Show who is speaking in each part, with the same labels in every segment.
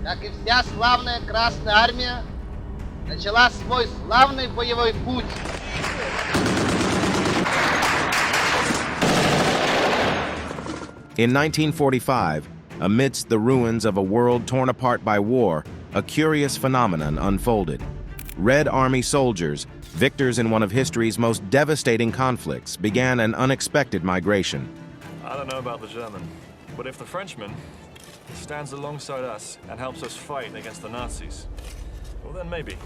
Speaker 1: как и вся славная Красная Армия, начала свой славный боевой путь.
Speaker 2: In 1945, amidst the ruins of a world torn apart by war, a curious phenomenon unfolded. Red Army soldiers, victors in one of history's most devastating conflicts, began an unexpected migration.
Speaker 3: I don't know about the German, but if the Frenchman stands alongside us and helps us fight against the Nazis, well then maybe.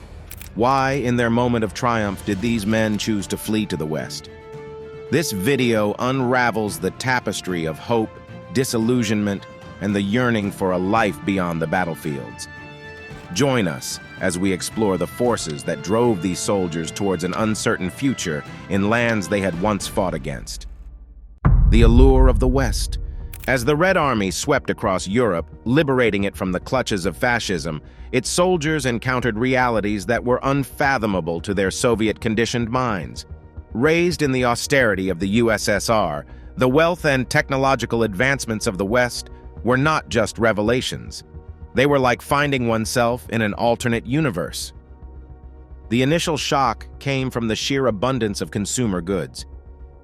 Speaker 2: Why, in their moment of triumph, did these men choose to flee to the West? This video unravels the tapestry of hope, disillusionment, and the yearning for a life beyond the battlefields. Join us as we explore the forces that drove these soldiers towards an uncertain future in lands they had once fought against. The allure of the West. As the Red Army swept across Europe, liberating it from the clutches of fascism, its soldiers encountered realities that were unfathomable to their Soviet-conditioned minds. Raised in the austerity of the USSR, the wealth and technological advancements of the West were not just revelations. They were like finding oneself in an alternate universe. The initial shock came from the sheer abundance of consumer goods.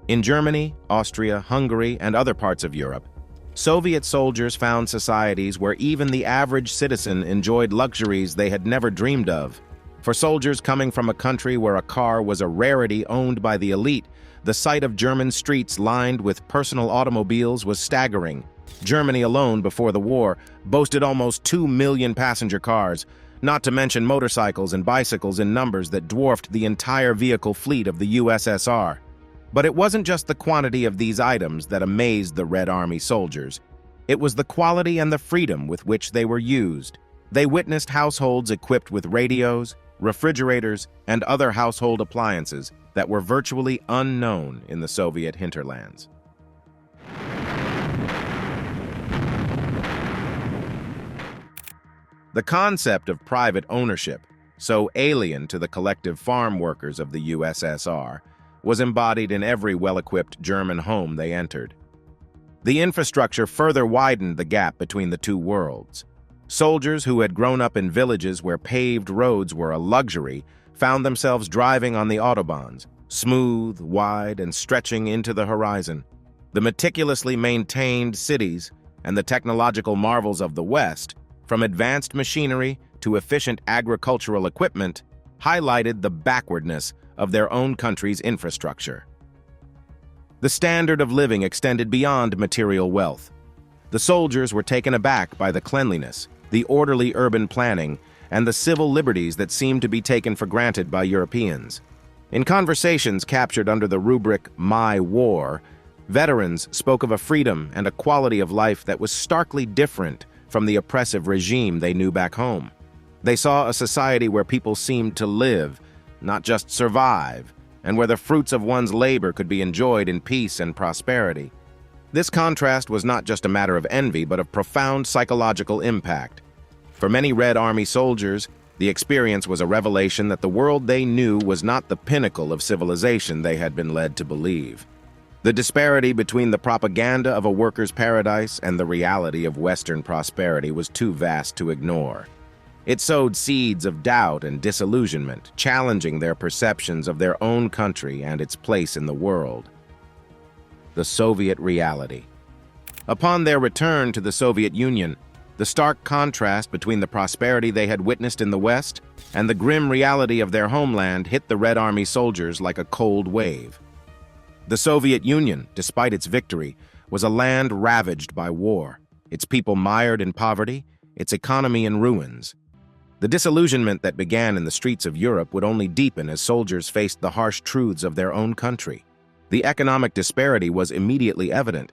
Speaker 2: In Germany, Austria, Hungary, and other parts of Europe, Soviet soldiers found societies where even the average citizen enjoyed luxuries they had never dreamed of. For soldiers coming from a country where a car was a rarity owned by the elite, the sight of German streets lined with personal automobiles was staggering. Germany alone, before the war, boasted almost 2 million passenger cars, not to mention motorcycles and bicycles in numbers that dwarfed the entire vehicle fleet of the USSR. But it wasn't just the quantity of these items that amazed the Red Army soldiers. It was the quality and the freedom with which they were used. They witnessed households equipped with radios, refrigerators, and other household appliances that were virtually unknown in the Soviet hinterlands. The concept of private ownership, so alien to the collective farm workers of the USSR, was embodied in every well-equipped German home they entered. The infrastructure further widened the gap between the two worlds. Soldiers who had grown up in villages where paved roads were a luxury found themselves driving on the autobahns, smooth, wide, and stretching into the horizon. The meticulously maintained cities and the technological marvels of the West, from advanced machinery to efficient agricultural equipment, highlighted the backwardness of their own country's infrastructure. The standard of living extended beyond material wealth. The soldiers were taken aback by the cleanliness, the orderly urban planning, and the civil liberties that seemed to be taken for granted by Europeans. In conversations captured under the rubric "My War," veterans spoke of a freedom and a quality of life that was starkly different from the oppressive regime they knew back home. They saw a society where people seemed to live, not just survive, and where the fruits of one's labor could be enjoyed in peace and prosperity. This contrast was not just a matter of envy, but of profound psychological impact. For many Red Army soldiers, the experience was a revelation that the world they knew was not the pinnacle of civilization they had been led to believe. The disparity between the propaganda of a worker's paradise and the reality of Western prosperity was too vast to ignore. It sowed seeds of doubt and disillusionment, challenging their perceptions of their own country and its place in the world. The Soviet reality. Upon their return to the Soviet Union, the stark contrast between the prosperity they had witnessed in the West and the grim reality of their homeland hit the Red Army soldiers like a cold wave. The Soviet Union, despite its victory, was a land ravaged by war, its people mired in poverty, its economy in ruins. The disillusionment that began in the streets of Europe would only deepen as soldiers faced the harsh truths of their own country. The economic disparity was immediately evident.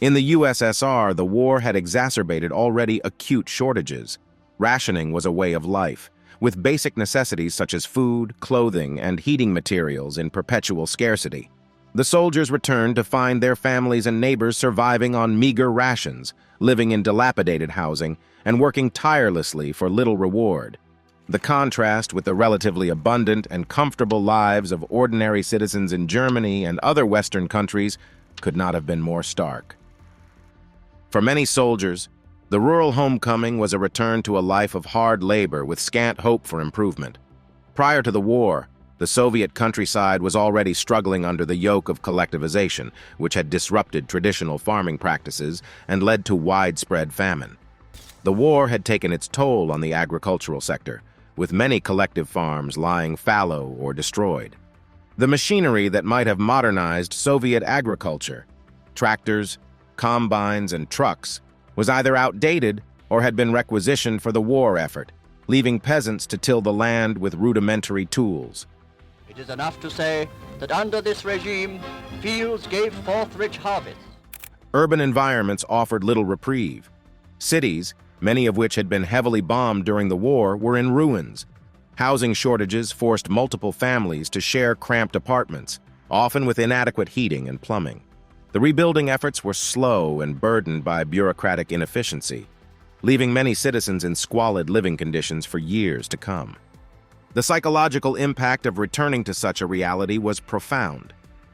Speaker 2: In the USSR, the war had exacerbated already acute shortages. Rationing was a way of life, with basic necessities such as food, clothing, and heating materials in perpetual scarcity. The soldiers returned to find their families and neighbors surviving on meager rations, living in dilapidated housing, and working tirelessly for little reward. The contrast with the relatively abundant and comfortable lives of ordinary citizens in Germany and other Western countries could not have been more stark. For many soldiers, The rural homecoming was a return to a life of hard labor with scant hope for improvement. Prior to the war, the Soviet countryside was already struggling under the yoke of collectivization, which had disrupted traditional farming practices and led to widespread famine. The war had taken its toll on the agricultural sector, with many collective farms lying fallow or destroyed. The machinery that might have modernized Soviet agriculture, tractors, combines, and trucks, was either outdated or had been requisitioned for the war effort, leaving peasants to till the land with rudimentary tools.
Speaker 4: It is enough to say that under this regime, fields gave forth rich harvests.
Speaker 2: Urban environments offered little reprieve. Cities, many of which had been heavily bombed during the war, were in ruins. Housing shortages forced multiple families to share cramped apartments, often with inadequate heating and plumbing. The rebuilding efforts were slow and burdened by bureaucratic inefficiency, leaving many citizens in squalid living conditions for years to come. The psychological impact of returning to such a reality was profound.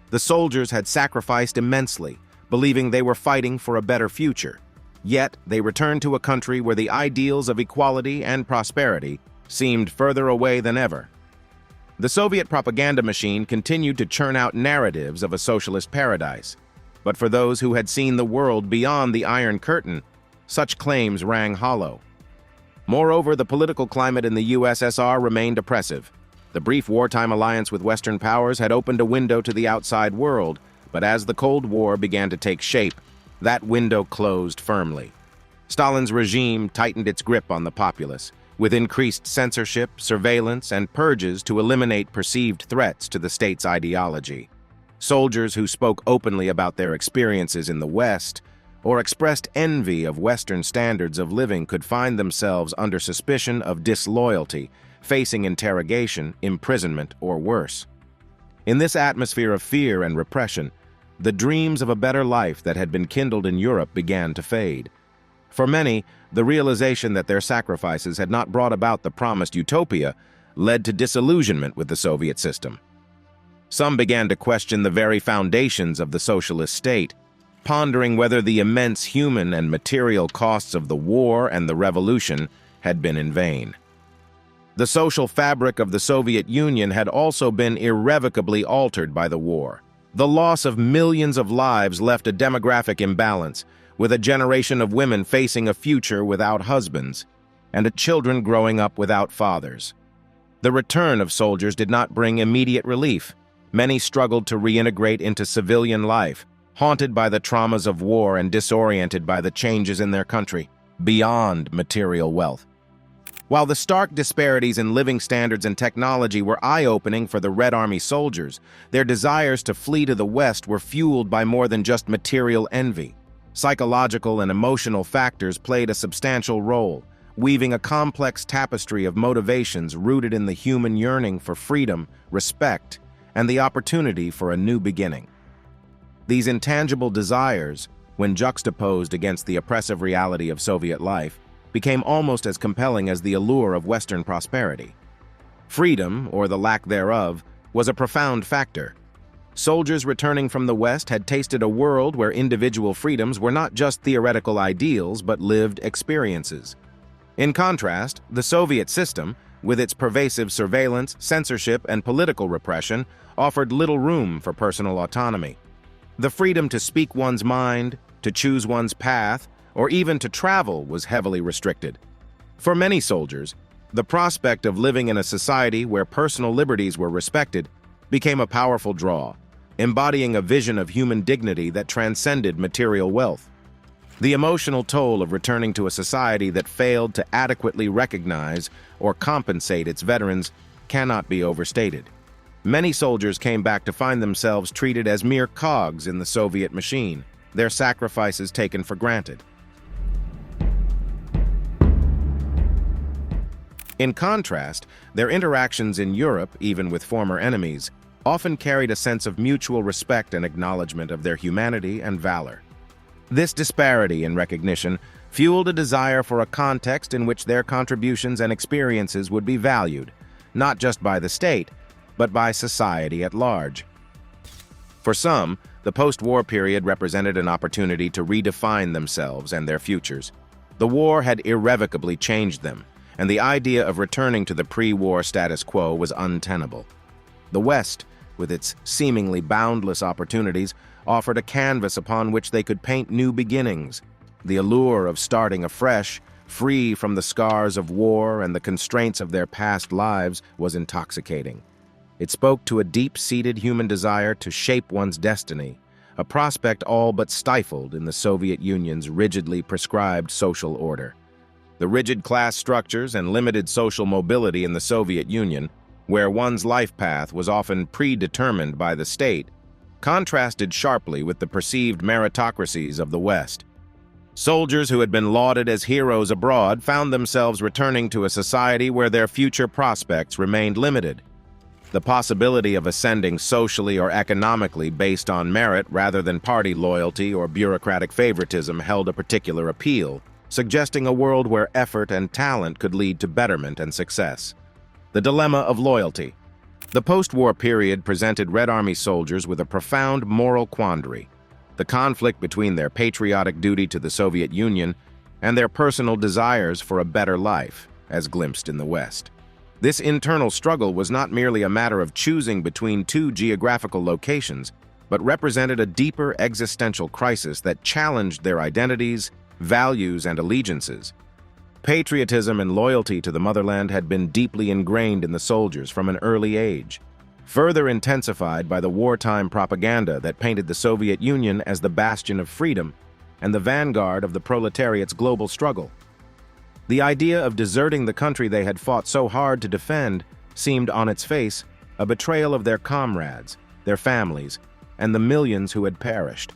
Speaker 2: The soldiers had sacrificed immensely, believing they were fighting for a better future. Yet, they returned to a country where the ideals of equality and prosperity seemed further away than ever. The Soviet propaganda machine continued to churn out narratives of a socialist paradise. But for those who had seen the world beyond the Iron Curtain, such claims rang hollow. Moreover, the political climate in the USSR remained oppressive. The brief wartime alliance with Western powers had opened a window to the outside world, but as the Cold War began to take shape, that window closed firmly. Stalin's regime tightened its grip on the populace, with increased censorship, surveillance, and purges to eliminate perceived threats to the state's ideology. Soldiers who spoke openly about their experiences in the West or expressed envy of Western standards of living could find themselves under suspicion of disloyalty, facing interrogation, imprisonment, or worse. In this atmosphere of fear and repression, the dreams of a better life that had been kindled in Europe began to fade. For many, the realization that their sacrifices had not brought about the promised utopia led to disillusionment with the Soviet system. Some began to question the very foundations of the socialist state, pondering whether the immense human and material costs of the war and the revolution had been in vain. The social fabric of the Soviet Union had also been irrevocably altered by the war. The loss of millions of lives left a demographic imbalance, with a generation of women facing a future without husbands, and children growing up without fathers. The return of soldiers did not bring immediate relief. Many struggled to reintegrate into civilian life, haunted by the traumas of war and disoriented by the changes in their country, beyond material wealth. While the stark disparities in living standards and technology were eye-opening for the Red Army soldiers, their desires to flee to the West were fueled by more than just material envy. Psychological and emotional factors played a substantial role, weaving a complex tapestry of motivations rooted in the human yearning for freedom, respect, and the opportunity for a new beginning. These intangible desires, when juxtaposed against the oppressive reality of Soviet life, became almost as compelling as the allure of Western prosperity. Freedom, or the lack thereof, was a profound factor. Soldiers returning from the West had tasted a world where individual freedoms were not just theoretical ideals but lived experiences. In contrast, the Soviet system, with its pervasive surveillance, censorship, and political repression, offered little room for personal autonomy. The freedom to speak one's mind, to choose one's path, or even to travel was heavily restricted. For many soldiers, the prospect of living in a society where personal liberties were respected became a powerful draw, embodying a vision of human dignity that transcended material wealth. The emotional toll of returning to a society that failed to adequately recognize or compensate its veterans cannot be overstated. Many soldiers came back to find themselves treated as mere cogs in the Soviet machine, their sacrifices taken for granted. In contrast, their interactions in Europe, even with former enemies, often carried a sense of mutual respect and acknowledgement of their humanity and valor. This disparity in recognition fueled a desire for a context in which their contributions and experiences would be valued, not just by the state, but by society at large. For some, the post-war period represented an opportunity to redefine themselves and their futures. The war had irrevocably changed them, and the idea of returning to the pre-war status quo was untenable. The West, with its seemingly boundless opportunities, offered a canvas upon which they could paint new beginnings. The allure of starting afresh, free from the scars of war and the constraints of their past lives, was intoxicating. It spoke to a deep-seated human desire to shape one's destiny, a prospect all but stifled in the Soviet Union's rigidly prescribed social order. The rigid class structures and limited social mobility in the Soviet Union, where one's life path was often predetermined by the state, contrasted sharply with the perceived meritocracies of the West. Soldiers who had been lauded as heroes abroad found themselves returning to a society where their future prospects remained limited. The possibility of ascending socially or economically based on merit rather than party loyalty or bureaucratic favoritism held a particular appeal, suggesting a world where effort and talent could lead to betterment and success. The dilemma of loyalty. The post-war period presented Red Army soldiers with a profound moral quandary: the conflict between their patriotic duty to the Soviet Union and their personal desires for a better life, as glimpsed in the West. This internal struggle was not merely a matter of choosing between two geographical locations, but represented a deeper existential crisis that challenged their identities, values, and allegiances. Patriotism and loyalty to the motherland had been deeply ingrained in the soldiers from an early age, further intensified by the wartime propaganda that painted the Soviet Union as the bastion of freedom and the vanguard of the proletariat's global struggle. The idea of deserting the country they had fought so hard to defend seemed, on its face, a betrayal of their comrades, their families, and the millions who had perished.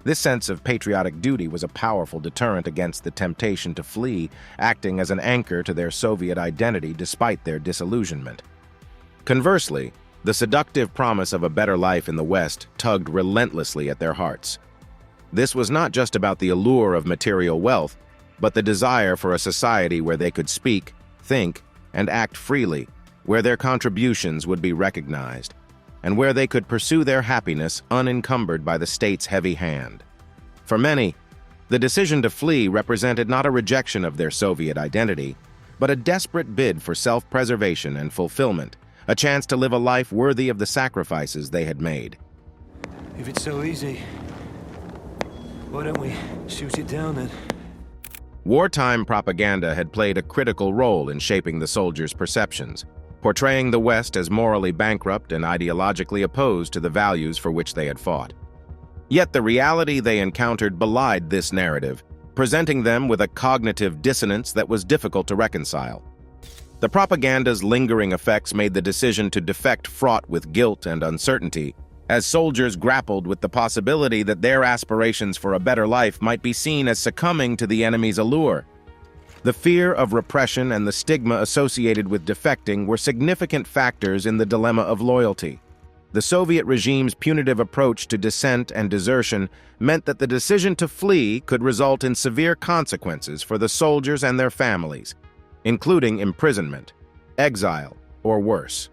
Speaker 2: This sense of patriotic duty was a powerful deterrent against the temptation to flee, acting as an anchor to their Soviet identity despite their disillusionment. Conversely, the seductive promise of a better life in the West tugged relentlessly at their hearts. This was not just about the allure of material wealth, but the desire for a society where they could speak, think, and act freely, where their contributions would be recognized, and where they could pursue their happiness unencumbered by the state's heavy hand. For many, the decision to flee represented not a rejection of their Soviet identity, but a desperate bid for self-preservation and fulfillment, a chance to live a life worthy of the sacrifices they had made.
Speaker 5: If it's so easy, why don't we shoot it down then?
Speaker 2: Wartime propaganda had played a critical role in shaping the soldiers' perceptions, portraying the West as morally bankrupt and ideologically opposed to the values for which they had fought. Yet the reality they encountered belied this narrative, presenting them with a cognitive dissonance that was difficult to reconcile. The propaganda's lingering effects made the decision to defect fraught with guilt and uncertainty, as soldiers grappled with the possibility that their aspirations for a better life might be seen as succumbing to the enemy's allure. The fear of repression and the stigma associated with defecting were significant factors in the dilemma of loyalty. The Soviet regime's punitive approach to dissent and desertion meant that the decision to flee could result in severe consequences for the soldiers and their families, including imprisonment, exile, or worse.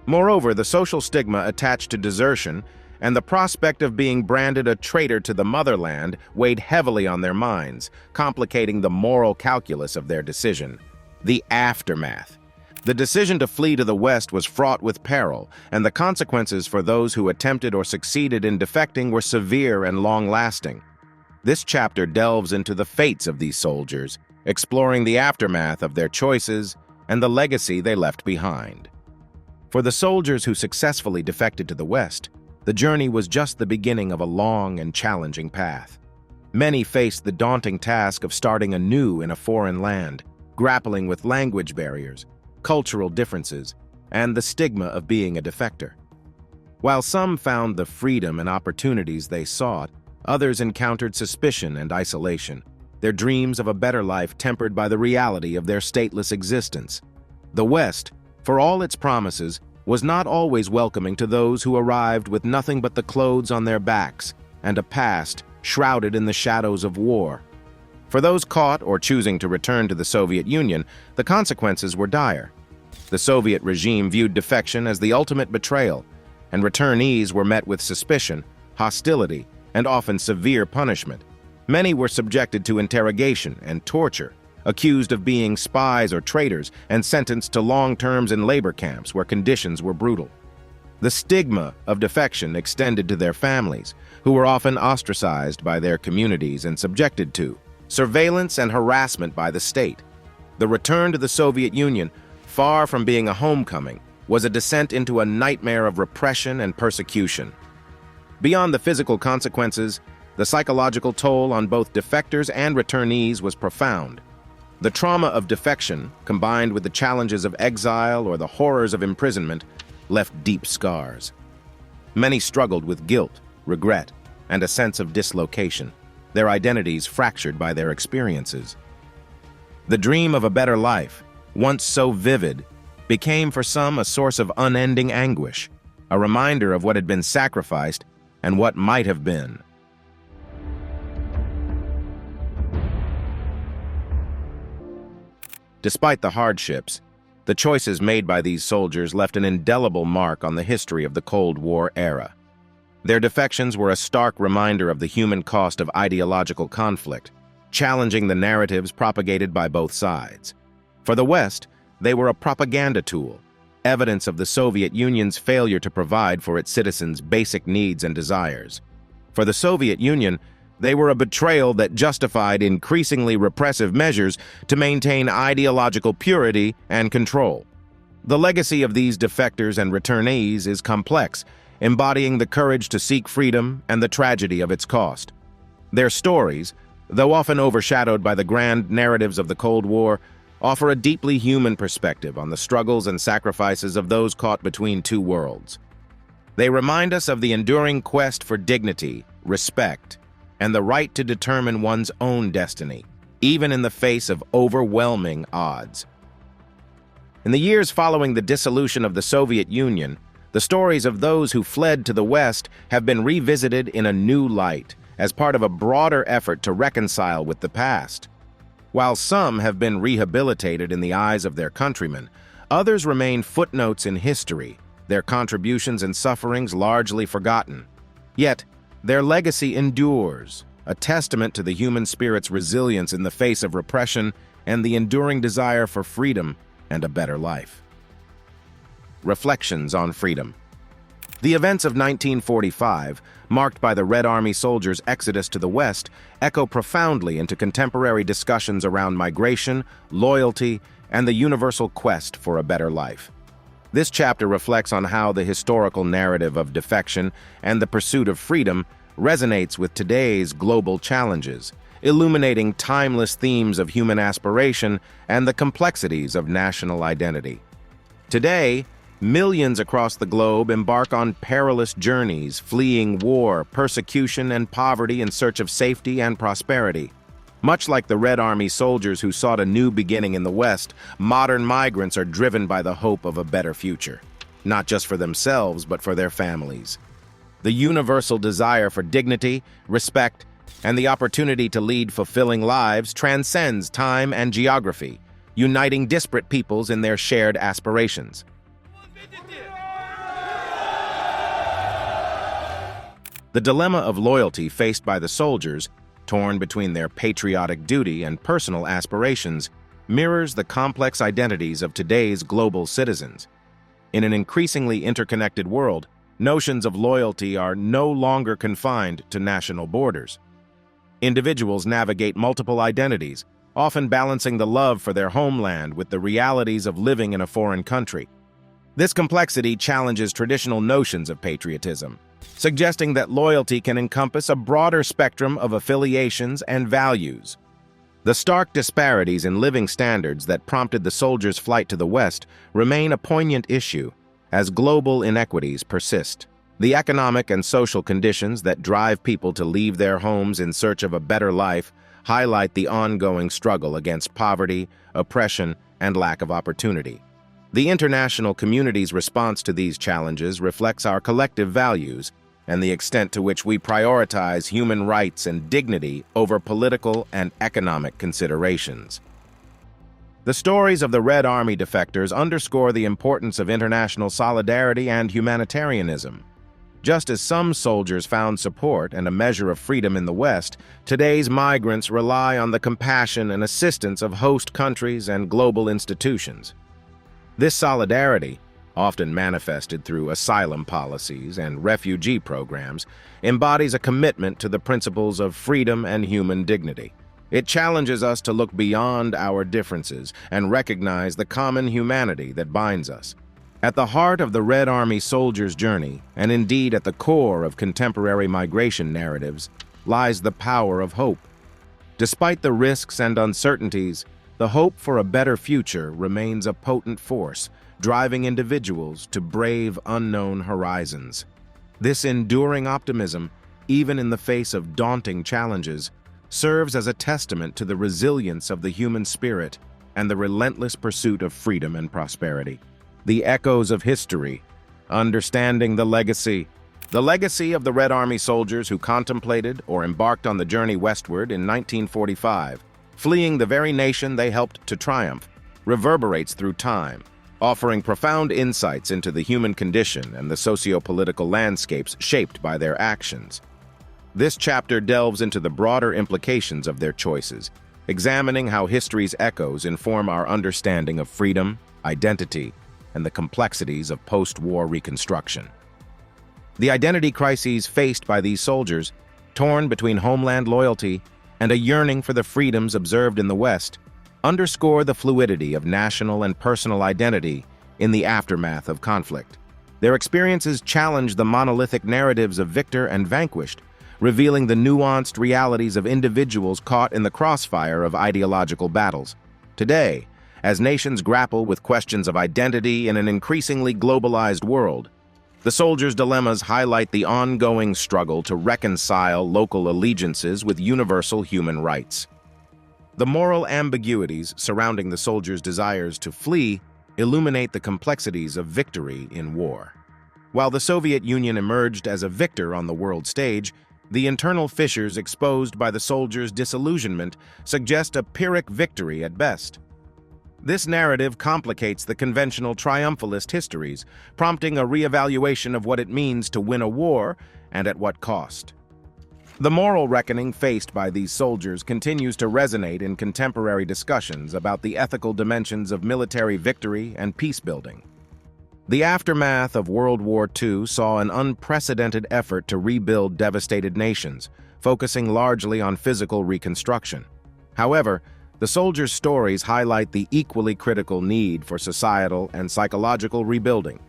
Speaker 2: Moreover, the social stigma attached to desertion and the prospect of being branded a traitor to the motherland weighed heavily on their minds, complicating the moral calculus of their decision. The aftermath. The decision to flee to the West was fraught with peril, and the consequences for those who attempted or succeeded in defecting were severe and long-lasting. This chapter delves into the fates of these soldiers, exploring the aftermath of their choices and the legacy they left behind. For the soldiers who successfully defected to the West, the journey was just the beginning of a long and challenging path. Many faced the daunting task of starting anew in a foreign land, grappling with language barriers, cultural differences, and the stigma of being a defector. While some found the freedom and opportunities they sought, others encountered suspicion and isolation, their dreams of a better life tempered by the reality of their stateless existence. The West, for all its promises, was not always welcoming to those who arrived with nothing but the clothes on their backs and a past shrouded in the shadows of war. For those caught or choosing to return to the Soviet Union, the consequences were dire. The Soviet regime viewed defection as the ultimate betrayal, and returnees were met with suspicion, hostility, and often severe punishment. Many were subjected to interrogation and torture, accused of being spies or traitors, and sentenced to long terms in labor camps where conditions were brutal. The stigma of defection extended to their families, who were often ostracized by their communities and subjected to surveillance and harassment by the state. The return to the Soviet Union, far from being a homecoming, was a descent into a nightmare of repression and persecution. Beyond the physical consequences, the psychological toll on both defectors and returnees was profound. The trauma of defection, combined with the challenges of exile or the horrors of imprisonment, left deep scars. Many struggled with guilt, regret, and a sense of dislocation, their identities fractured by their experiences. The dream of a better life, once so vivid, became for some a source of unending anguish, a reminder of what had been sacrificed and what might have been. Despite the hardships, the choices made by these soldiers left an indelible mark on the history of the Cold War era. Their defections were a stark reminder of the human cost of ideological conflict, challenging the narratives propagated by both sides. For the West, they were a propaganda tool, evidence of the Soviet Union's failure to provide for its citizens' basic needs and desires. For the Soviet Union, they were a betrayal that justified increasingly repressive measures to maintain ideological purity and control. The legacy of these defectors and returnees is complex, embodying the courage to seek freedom and the tragedy of its cost. Their stories, though often overshadowed by the grand narratives of the Cold War, offer a deeply human perspective on the struggles and sacrifices of those caught between two worlds. They remind us of the enduring quest for dignity, respect, and the right to determine one's own destiny, even in the face of overwhelming odds. In the years following the dissolution of the Soviet Union, the stories of those who fled to the West have been revisited in a new light as part of a broader effort to reconcile with the past. While some have been rehabilitated in the eyes of their countrymen, others remain footnotes in history, their contributions and sufferings largely forgotten. Yet, their legacy endures, a testament to the human spirit's resilience in the face of repression and the enduring desire for freedom and a better life. Reflections on freedom. The events of 1945, marked by the Red Army soldiers' exodus to the West, echo profoundly into contemporary discussions around migration, loyalty, and the universal quest for a better life. This chapter reflects on how the historical narrative of defection and the pursuit of freedom resonates with today's global challenges, illuminating timeless themes of human aspiration and the complexities of national identity. Today, millions across the globe embark on perilous journeys, fleeing war, persecution, and poverty in search of safety and prosperity. Much like the Red Army soldiers who sought a new beginning in the West, modern migrants are driven by the hope of a better future, not just for themselves, but for their families. The universal desire for dignity, respect, and the opportunity to lead fulfilling lives transcends time and geography, uniting disparate peoples in their shared aspirations. The dilemma of loyalty faced by the soldiers, torn between their patriotic duty and personal aspirations, mirrors the complex identities of today's global citizens. In an increasingly interconnected world, notions of loyalty are no longer confined to national borders. Individuals navigate multiple identities, often balancing the love for their homeland with the realities of living in a foreign country. This complexity challenges traditional notions of patriotism, suggesting that loyalty can encompass a broader spectrum of affiliations and values. The stark disparities in living standards that prompted the soldiers' flight to the West remain a poignant issue as global inequities persist. The economic and social conditions that drive people to leave their homes in search of a better life highlight the ongoing struggle against poverty, oppression, and lack of opportunity. The international community's response to these challenges reflects our collective values and the extent to which we prioritize human rights and dignity over political and economic considerations. The stories of the Red Army defectors underscore the importance of international solidarity and humanitarianism. Just as some soldiers found support and a measure of freedom in the West, today's migrants rely on the compassion and assistance of host countries and global institutions. This solidarity, often manifested through asylum policies and refugee programs, embodies a commitment to the principles of freedom and human dignity. It challenges us to look beyond our differences and recognize the common humanity that binds us. At the heart of the Red Army soldier's journey, and indeed at the core of contemporary migration narratives, lies the power of hope. Despite the risks and uncertainties, the hope for a better future remains a potent force, driving individuals to brave unknown horizons. This enduring optimism, even in the face of daunting challenges, serves as a testament to the resilience of the human spirit and the relentless pursuit of freedom and prosperity. The echoes of history, understanding the legacy. The legacy of the Red Army soldiers who contemplated or embarked on the journey westward in 1945, fleeing the very nation they helped to triumph, reverberates through time, offering profound insights into the human condition and the socio-political landscapes shaped by their actions. This chapter delves into the broader implications of their choices, examining how history's echoes inform our understanding of freedom, identity, and the complexities of post-war reconstruction. The identity crises faced by these soldiers, torn between homeland loyalty and a yearning for the freedoms observed in the West, underscore the fluidity of national and personal identity in the aftermath of conflict. Their experiences challenge the monolithic narratives of victor and vanquished, revealing the nuanced realities of individuals caught in the crossfire of ideological battles. Today, as nations grapple with questions of identity in an increasingly globalized world, the soldiers' dilemmas highlight the ongoing struggle to reconcile local allegiances with universal human rights. The moral ambiguities surrounding the soldiers' desires to flee illuminate the complexities of victory in war. While the Soviet Union emerged as a victor on the world stage, the internal fissures exposed by the soldiers' disillusionment suggest a Pyrrhic victory at best. This narrative complicates the conventional triumphalist histories, prompting a reevaluation of what it means to win a war and at what cost. The moral reckoning faced by these soldiers continues to resonate in contemporary discussions about the ethical dimensions of military victory and peacebuilding. The aftermath of World War II saw an unprecedented effort to rebuild devastated nations, focusing largely on physical reconstruction. However, the soldiers' stories highlight the equally critical need for societal and psychological rebuilding.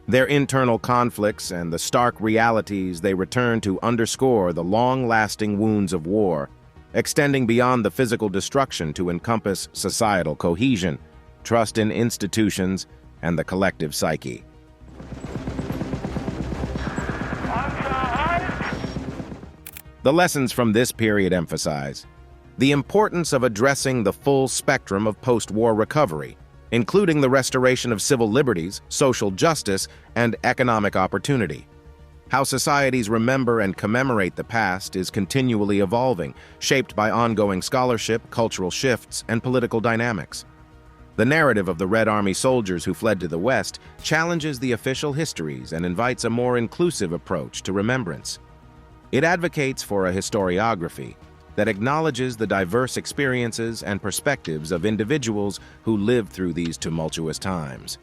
Speaker 2: Their internal conflicts and the stark realities they return to underscore the long-lasting wounds of war, extending beyond the physical destruction to encompass societal cohesion, trust in institutions, and the collective psyche. The lessons from this period emphasize the importance of addressing the full spectrum of post-war recovery, including the restoration of civil liberties, social justice, and economic opportunity. How societies remember and commemorate the past is continually evolving, shaped by ongoing scholarship, cultural shifts, and political dynamics. The narrative of the Red Army soldiers who fled to the West challenges the official histories and invites a more inclusive approach to remembrance. It advocates for a historiography that acknowledges the diverse experiences and perspectives of individuals who lived through these tumultuous times.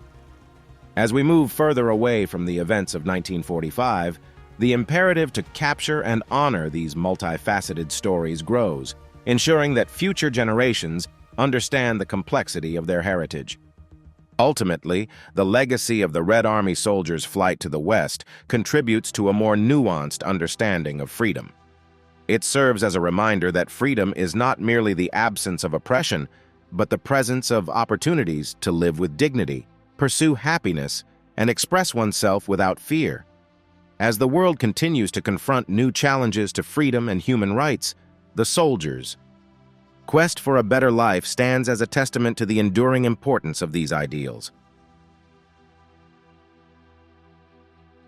Speaker 2: As we move further away from the events of 1945, the imperative to capture and honor these multifaceted stories grows, ensuring that future generations understand the complexity of their heritage. Ultimately, the legacy of the Red Army soldiers' flight to the West contributes to a more nuanced understanding of freedom. It serves as a reminder that freedom is not merely the absence of oppression, but the presence of opportunities to live with dignity, pursue happiness, and express oneself without fear. As the world continues to confront new challenges to freedom and human rights, the soldiers' quest for a better life stands as a testament to the enduring importance of these ideals.